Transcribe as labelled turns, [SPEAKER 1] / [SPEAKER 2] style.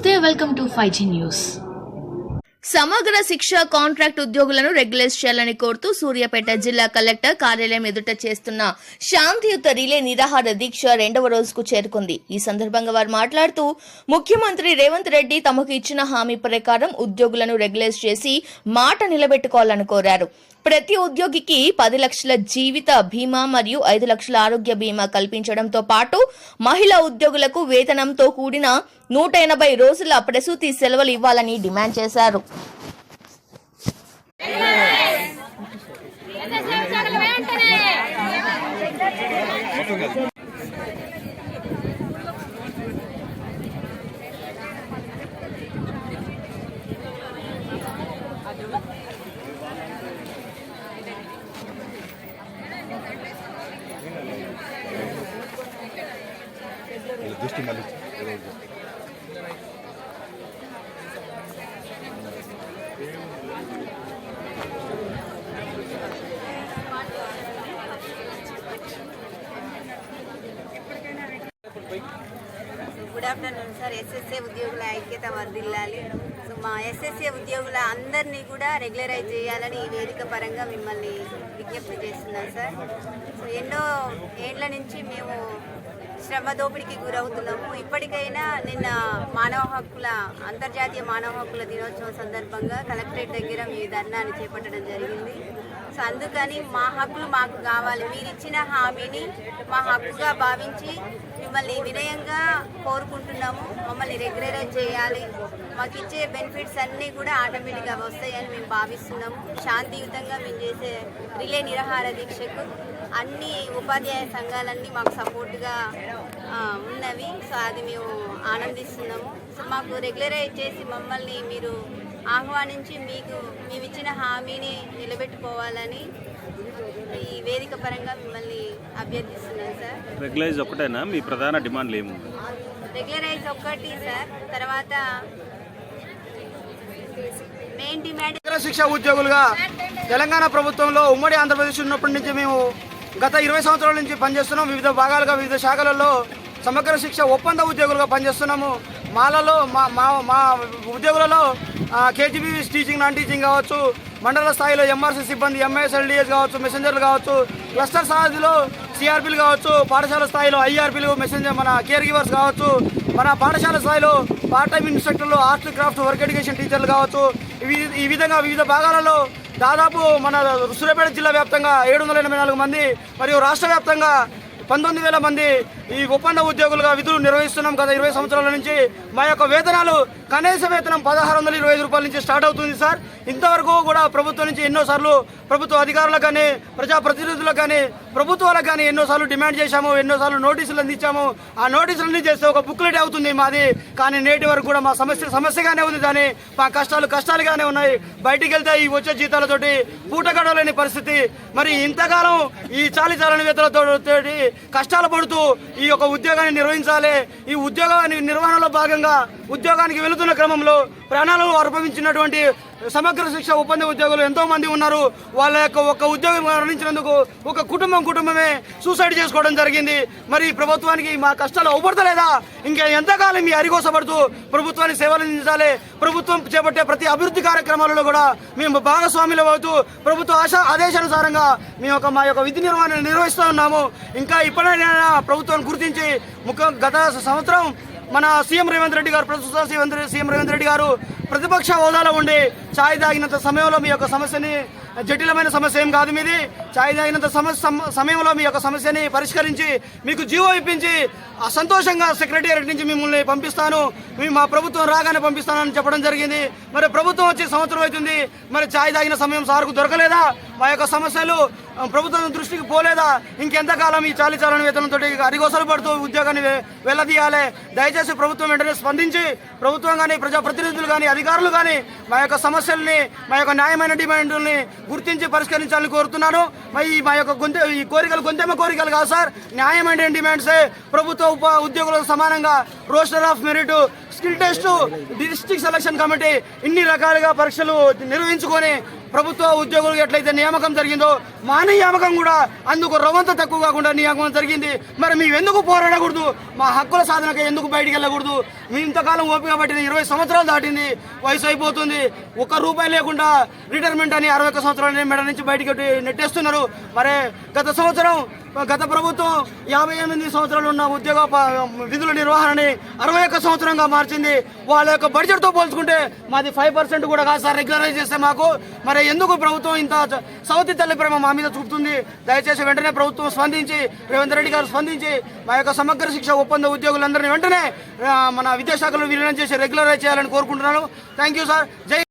[SPEAKER 1] Namaste, welcome to 5G News.
[SPEAKER 2] సమగ్ర శిక్ష contract ఉద్యోగులను రెగ్యులైజ్ చేయాలని కోరుతూ సూర్యాపేట జిల్లా కలెక్టర్ కార్యాలయం ఎదుట చేస్తున్న శాంతియుత రిలే నిరాహార దీక్ష 2వ రోజుకు చేరుకుంది. ఈ సందర్భంగా వారు మాట్లాడుతూ ముఖ్యమంత్రి రేవంత్ రెడ్డి తమకు ఇచ్చిన హామీ ప్రకారం ఉద్యోగులను రెగ్యులైజ్ చేసి మాట నిలబెట్టుకోవాలని కోరారు. ప్రతి ఉద్యోగికి 10 లక్షల జీవిత బీమా మరియు 5 లక్షల ఆరోగ్య బీమా కల్పించడంతో పాటు మహిళా ఉద్యోగులకు వేతనంతో కూడిన 180 రోజుల ప్రసూతి సెలవులు ఇవ్వాలని డిమాండ్ చేశారు.
[SPEAKER 3] దృష్టి మళ్ళీ
[SPEAKER 4] గుడ్ ఆఫ్టర్నూన్ సార్. ఎస్ఎస్ఏ ఉద్యోగుల ఐక్యత వర్ధిల్లాలి. సో మా ఎస్ఎస్ఏ ఉద్యోగుల అందరినీ కూడా రెగ్యులరైజ్ చేయాలని ఈ వేదిక పరంగా మిమ్మల్ని విజ్ఞప్తి చేస్తున్నాం సార్. సో ఎన్నో ఏళ్ల నుంచి మేము శ్రమ దోపిడీకి గురవుతున్నాము. ఇప్పటికైనా నిన్న అంతర్జాతీయ మానవ హక్కుల దినోత్సవం సందర్భంగా కలెక్టరేట్ దగ్గర మీ ధర్నాన్ని చేపట్టడం జరిగింది. సో అందుకని మా హక్కులు మాకు కావాలి, మీరు ఇచ్చిన హామీని మా హక్కుగా భావించి మిమ్మల్ని వినయంగా కోరుకుంటున్నాము. మమ్మల్ని రెగ్యులరైజ్ చేయాలి, మాకు ఇచ్చే బెనిఫిట్స్ అన్నీ కూడా ఆటోమేటిక్గా వస్తాయని మేము భావిస్తున్నాము. శాంతియుతంగా మేము చేసే రిలే నిరాహార దీక్షకు అన్ని ఉపాధ్యాయ సంఘాలన్నీ మాకు సపోర్ట్గా ఉన్నవి. సో అది మేము ఆనందిస్తున్నాము. సో మాకు రెగ్యులరైజ్ చేసి మమ్మల్ని మీరు ఆహ్వానించి మేము ఇచ్చిన హామీని నిలబెట్టుకోవాలని ఈ వేదిక పరంగా మిమ్మల్ని అభ్యర్థిస్తున్నాను సార్.
[SPEAKER 5] రెగ్యులైజ్ ఒకటేనా మీ ప్రధాన డిమాండ్లు ఏమి?
[SPEAKER 4] రెగ్యులరైజ్ ఒక్కటి సార్. తర్వాత మెయిన్ డిమాండ్
[SPEAKER 6] శిక్ష ఉద్యోగులుగా తెలంగాణ ప్రభుత్వంలో ఉమ్మడి ఆంధ్రప్రదేశ్ ఉన్నప్పటి నుంచి మేము గత 20 సంవత్సరాల నుంచి పనిచేస్తున్నాం. వివిధ భాగాలుగా వివిధ శాఖలలో సమగ్ర శిక్ష ఒప్పంద ఉద్యోగులుగా పనిచేస్తున్నాము. మా ఉద్యోగులలో కేజీబీ టీచింగ్ నాన్ టీచింగ్ కావచ్చు, మండల స్థాయిలో ఎంఆర్సీ సిబ్బంది ఎంఐఎస్ ఎల్డిఎస్ కావచ్చు, మెసెంజర్లు కావచ్చు, క్లస్టర్ స్థాయిలో సిఆర్పీలు కావచ్చు, పాఠశాల స్థాయిలో ఐఆర్పీలు మెసెంజర్ మన కేర్ గివర్స్ కావచ్చు, మన పాఠశాల స్థాయిలో పార్ట్ టైం ఇన్స్ట్రక్టర్లు, ఆర్ట్ క్రాఫ్ట్, వర్క్ ఎడ్యుకేషన్ టీచర్లు కావచ్చు. ఈ విధంగా వివిధ భాగాలలో దాదాపు మన సూర్యాపేట జిల్లా వ్యాప్తంగా 784 మంది మరియు రాష్ట్ర వ్యాప్తంగా 19,000 మంది ఈ ఒప్పంద ఉద్యోగులుగా విధులు నిర్వహిస్తున్నాం. గత 20 సంవత్సరాల నుంచి మా యొక్క వేతనాలు కనీస వేతనం 1,625 రూపాయల నుంచి స్టార్ట్ అవుతుంది సార్. ఇంతవరకు కూడా ప్రభుత్వం నుంచి ఎన్నోసార్లు ప్రభుత్వ అధికారులకు కానీ, ప్రజాప్రతినిధులకు కానీ, ప్రభుత్వాలకు కానీ ఎన్నోసార్లు డిమాండ్ చేశాము, ఎన్నోసార్లు నోటీసులు అందించాము. ఆ నోటీసులన్నీ చేస్తే ఒక బుక్లెట్ అవుతుంది మాది. కానీ నేటి వరకు కూడా మా సమస్యగానే ఉంది. కానీ మా కష్టాలుగానే ఉన్నాయి. బయటికి వెళ్తే ఈ వచ్చే జీతాలతోటి పూట గడవలేని పరిస్థితి. మరి ఇంతకాలం ఈ చాలని వేతలతో కష్టాలు పడుతూ ఈ యొక్క ఉద్యోగాన్ని నిర్వహించాలి. ఈ ఉద్యోగాన్ని నిర్వహణలో భాగంగా ఉద్యోగానికి వెళుతున్న క్రమంలో ప్రాణాలను అర్పించినటువంటి సమగ్ర శిక్ష ఒప్పంద ఉద్యోగులు ఎంతో మంది ఉన్నారు. వాళ్ళ యొక్క ఒక ఉద్యోగం మరణించినందుకు ఒక కుటుంబమే సూసైడ్ చేసుకోవడం జరిగింది. మరి ప్రభుత్వానికి మా కష్టాలు అవపడతలేదా? ఇంకా ఎంతకాలం మీ అరిగోసపడుతూ ప్రభుత్వానికి సేవలు అందించాలి. ప్రభుత్వం చేపట్టే ప్రతి అభివృద్ధి కార్యక్రమాలలో కూడా మేము భాగస్వాములు అవుతూ ప్రభుత్వ ఆదేశానుసారంగా మా యొక్క విధి నిర్వహణ నిర్వహిస్తూ ఉన్నాము. ఇంకా ఇప్పటికైనా ప్రభుత్వాన్ని గుర్తించి గత సంవత్సరం మన సీఎం రేవంత్ రెడ్డి గారు, ప్రస్తుత సీఎం రేవంత్ రెడ్డి గారు ప్రతిపక్ష హోదాలో ఉండి ఛాయ్ తాగినంత సమయంలో మీ యొక్క సమస్యని, జటిలమైన సమస్య ఏం కాదు మీది, ఛాయ్ తాగినంత సమయంలో మీ యొక్క సమస్యని పరిష్కరించి మీకు జీవో ఇప్పించి సంతోషంగా సెక్రటేరియట్ నుంచి మిమ్మల్ని పంపిస్తాను, మా ప్రభుత్వం రాగానే పంపిస్తానని చెప్పడం జరిగింది. మరి ప్రభుత్వం వచ్చి సంవత్సరం అవుతుంది. మరి ఛాయ్ తాగిన సమయం సార్కు దొరకలేదా? మా యొక్క సమస్యలు ప్రభుత్వం దృష్టికి పోలేదా? ఇంకెంతకాలం ఈ చాలని వేతనంతో అరిగోసలు పడుతూ ఉద్యోగాన్ని వెళ్ళదీయాలి. దయచేసి ప్రభుత్వం వెంటనే స్పందించి ప్రభుత్వం కానీ, ప్రజాప్రతినిధులు కానీ, అధికారులు కానీ మా యొక్క సమస్యల్ని, మా యొక్క న్యాయమైన డిమాండ్లని గుర్తించి పరిష్కరించాలని కోరుతున్నాను. మా యొక్క ఈ కోరికలు గొంతెమ్మ కోరికలు కాదు సార్, న్యాయమైన డిమాండ్సే. ప్రభుత్వ ఉద్యోగులకు సమానంగా roster of merit, skill test, district selection committee ఇన్ని రకాలుగా పరీక్షలు నిర్వహించుకొని ప్రభుత్వ ఉద్యోగులకు ఎట్లయితే నియామకం జరిగిందో మా నియామకం కూడా అందుకు రవంత తక్కువ కాకుండా నియామకం జరిగింది. మరి మేము ఎందుకు పోరాడకూడదు? మా హక్కుల సాధనకు ఎందుకు బయటికి వెళ్ళకూడదు? మేము ఇంతకాలం ఓపిక పట్టింది 20 సంవత్సరాలు దాటింది, వయసు అయిపోతుంది. ₹1 లేకుండా రిటైర్మెంట్ అని 61 సంవత్సరాలు మెడ నుంచి బయటికి నెట్టేస్తున్నారు. మరి గత ప్రభుత్వం 58 సంవత్సరాలు ఉన్న ఉద్యోగ విధుల నిర్వహణని 61 సంవత్సరంగా మార్చింది. వాళ్ళ యొక్క బడ్జెట్తో పోల్చుకుంటే మాది 5% కూడా కాదు సార్ రెగ్యులరైజ్ చేస్తే మాకు. మరి ఎందుకు ప్రభుత్వం ఇంత సౌతి తల్లి ప్రేమ మా మీద చూపుతుంది? దయచేసి వెంటనే ప్రభుత్వం స్పందించి, రేవంత్ రెడ్డి గారు స్పందించి మా యొక్క సమగ్ర శిక్ష ఒప్పంద ఉద్యోగులందరినీ వెంటనే మన విద్యాశాఖలో విలీనం చేసి రెగ్యులరైజ్ చేయాలని కోరుకుంటున్నాను. Thank you sir. జై